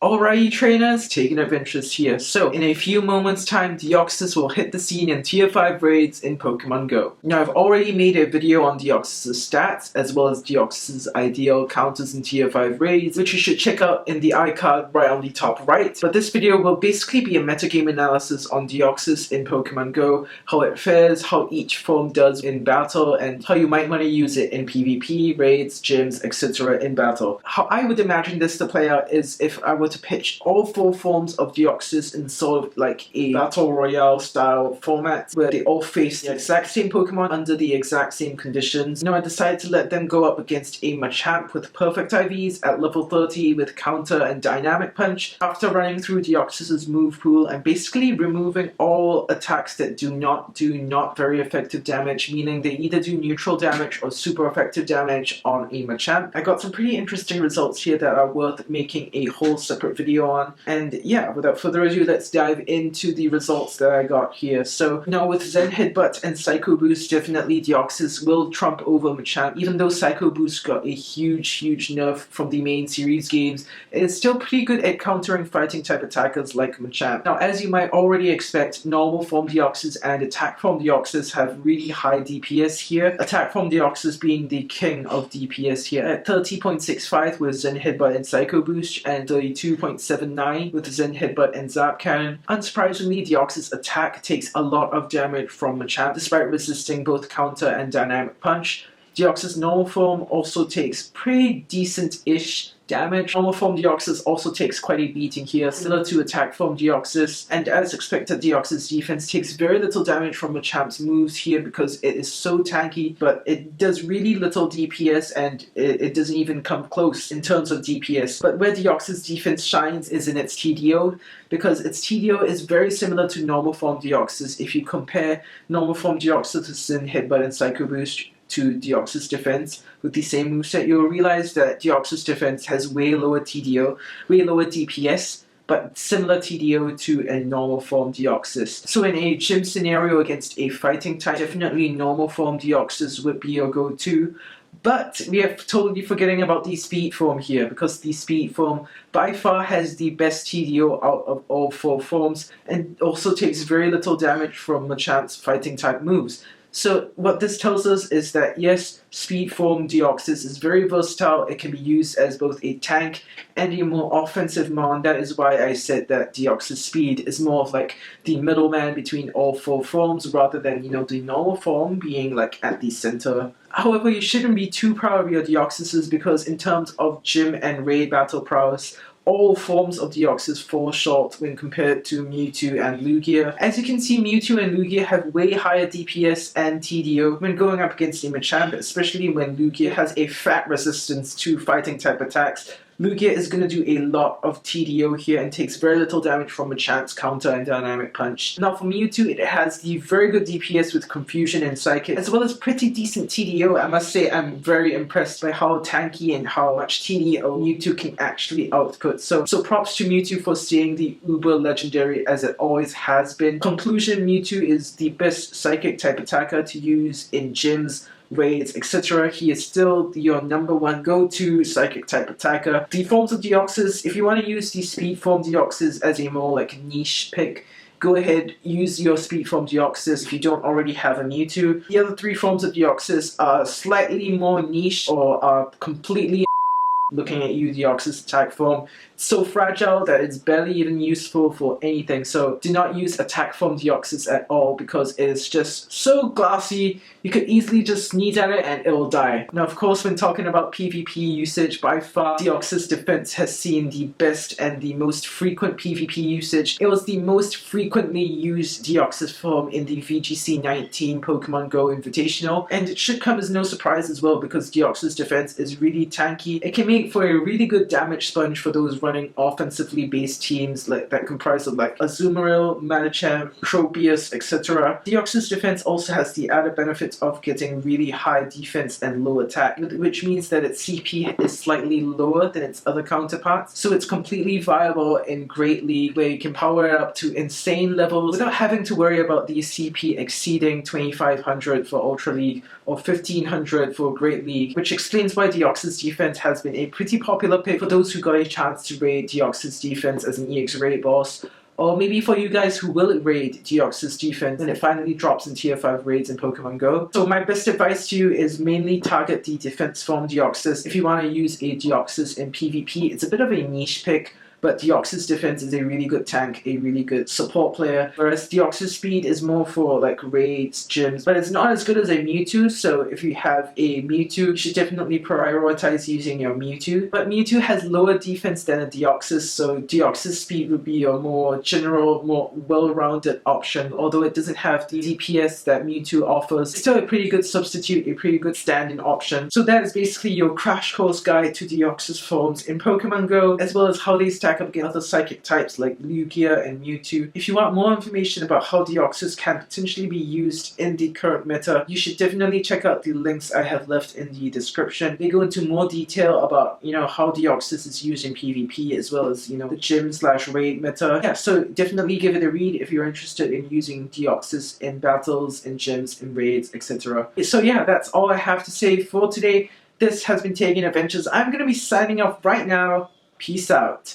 Alrighty trainers, TaeganAdventures here. So, in a few moments time, DEOXYS will hit the scene in Tier 5 raids in Pokemon Go. Now, I've already made a video on DEOXYS' stats, as well as DEOXYS' ideal counters in Tier 5 raids, which you should check out in the iCard right on the top right. But this video will basically be a metagame analysis on DEOXYS in Pokemon Go, how it fares, how each form does in battle, and how you might want to use it in PvP, raids, gyms, etc. in battle. How I would imagine this to play out is if I were to pitch all 4 forms of DEOXYS in sort of like a battle royale style format where they all face the exact same Pokemon under the exact same conditions. Now I decided to let them go up against a Machamp with perfect IVs at level 30 with counter and dynamic punch after running through DEOXYS' move pool and basically removing all attacks that do not very effective damage, meaning they either do neutral damage or super effective damage on a Machamp. I got some pretty interesting results here that are worth making a whole separate video on, and yeah, without further ado, let's dive into the results that I got here. So now with Zen Headbutt and Psycho Boost, definitely DEOXYS will trump over Machamp. Even though Psycho Boost got a huge nerf from the main series games, it is still pretty good at countering fighting type attackers like Machamp. Now as you might already expect, normal form DEOXYS and attack form DEOXYS have really high DPS here. Attack form DEOXYS being the king of DPS here at 30.65 with Zen Headbutt and Psycho Boost, and 32.79 with Zen Headbutt and Zap Cannon. Unsurprisingly, DEOXYS attack takes a lot of damage from Machamp despite resisting both counter and dynamic punch. DEOXYS normal form also takes pretty decent-ish damage. Normal form DEOXYS also takes quite a beating here, similar to attack form DEOXYS, and as expected, DEOXYS defense takes very little damage from Machamp's moves here because it is so tanky, but it does really little DPS and it doesn't even come close in terms of DPS. But where DEOXYS defense shines is in its TDO, because its TDO is very similar to normal form DEOXYS. If you compare normal form DEOXYS to Zen Headbutt and Psycho Boost to DEOXYS defense with the same moveset, you'll realize that DEOXYS defense has way lower TDO, way lower DPS, but similar TDO to a normal form DEOXYS. So in a gym scenario against a fighting type, definitely normal form DEOXYS would be your go-to. But we are totally forgetting about the speed form here, because the speed form by far has the best TDO out of all 4 forms and also takes very little damage from Machamp's fighting type moves. So what this tells us is that yes, speed form DEOXYS is very versatile. It can be used as both a tank and a more offensive mon. That is why I said that DEOXYS speed is more of like the middleman between all 4 forms rather than, you know, the normal form being like at the center. However, you shouldn't be too proud of your DEOXYSs because in terms of gym and raid battle prowess, all forms of DEOXYS fall short when compared to Mewtwo and Lugia. As you can see, Mewtwo and Lugia have way higher DPS and TDO when going up against a Machamp, especially when Lugia has a fat resistance to fighting type attacks. Lugia is going to do a lot of TDO here and takes very little damage from Machamp's counter and dynamic punch. Now for Mewtwo, it has the very good DPS with Confusion and Psychic, as well as pretty decent TDO. I must say I'm very impressed by how tanky and how much TDO Mewtwo can actually output. So props to Mewtwo for staying the uber legendary as it always has been. Conclusion, Mewtwo is the best Psychic type attacker to use in gyms, raids, etc. He is still your #1 go-to Psychic type attacker. The forms of DEOXYS, if you want to use the speed form DEOXYS as a more like niche pick, go ahead, use your speed form DEOXYS if you don't already have a Mewtwo. The other 3 forms of DEOXYS are slightly more niche or are completely looking at you, DEOXYS attack form. It's so fragile that it's barely even useful for anything, so do not use attack form DEOXYS at all because it is just so glassy. You could easily just sneeze at it and it'll die. Now of course, when talking about PvP usage, by far DEOXYS defense has seen the best and the most frequent PvP usage. It was the most frequently used DEOXYS form in the VGC 19 Pokemon Go Invitational, and it should come as no surprise as well because DEOXYS defense is really tanky. It can make for a really good damage sponge for those running offensively based teams that comprise of like Azumarill, Machamp, Tropius, etc. DEOXYS defense also has the added benefit of getting really high defense and low attack, which means that its CP is slightly lower than its other counterparts, so it's completely viable in Great League where you can power it up to insane levels without having to worry about the CP exceeding 2500 for Ultra League or 1500 for Great League, which explains why DEOXYS defense has been a pretty popular pick for those who got a chance to raid DEOXYS defense as an EX raid boss, or maybe for you guys who will raid DEOXYS defense when it finally drops in tier 5 raids in Pokemon Go. So my best advice to you is mainly target the defense form DEOXYS. If you want to use a DEOXYS in PvP, it's a bit of a niche pick, but DEOXYS defense is a really good tank, a really good support player, whereas DEOXYS speed is more for like raids, gyms, but it's not as good as a Mewtwo, so if you have a Mewtwo, you should definitely prioritize using your Mewtwo. But Mewtwo has lower defense than a DEOXYS, so DEOXYS speed would be your more general, more well-rounded option, although it doesn't have the DPS that Mewtwo offers. It's still a pretty good substitute, a pretty good stand-in option. So that is basically your crash course guide to DEOXYS forms in Pokemon Go, as well as how they stack up against other psychic types like Lugia and Mewtwo. If you want more information about how DEOXYS can potentially be used in the current meta, you should definitely check out the links I have left in the description. They go into more detail about, how DEOXYS is used in PvP, as well as, the gym/raid meta. Yeah, so definitely give it a read if you're interested in using DEOXYS in battles, in gyms, in raids, etc. So yeah, that's all I have to say for today. This has been TaeganAdventures. I'm going to be signing off right now. Peace out.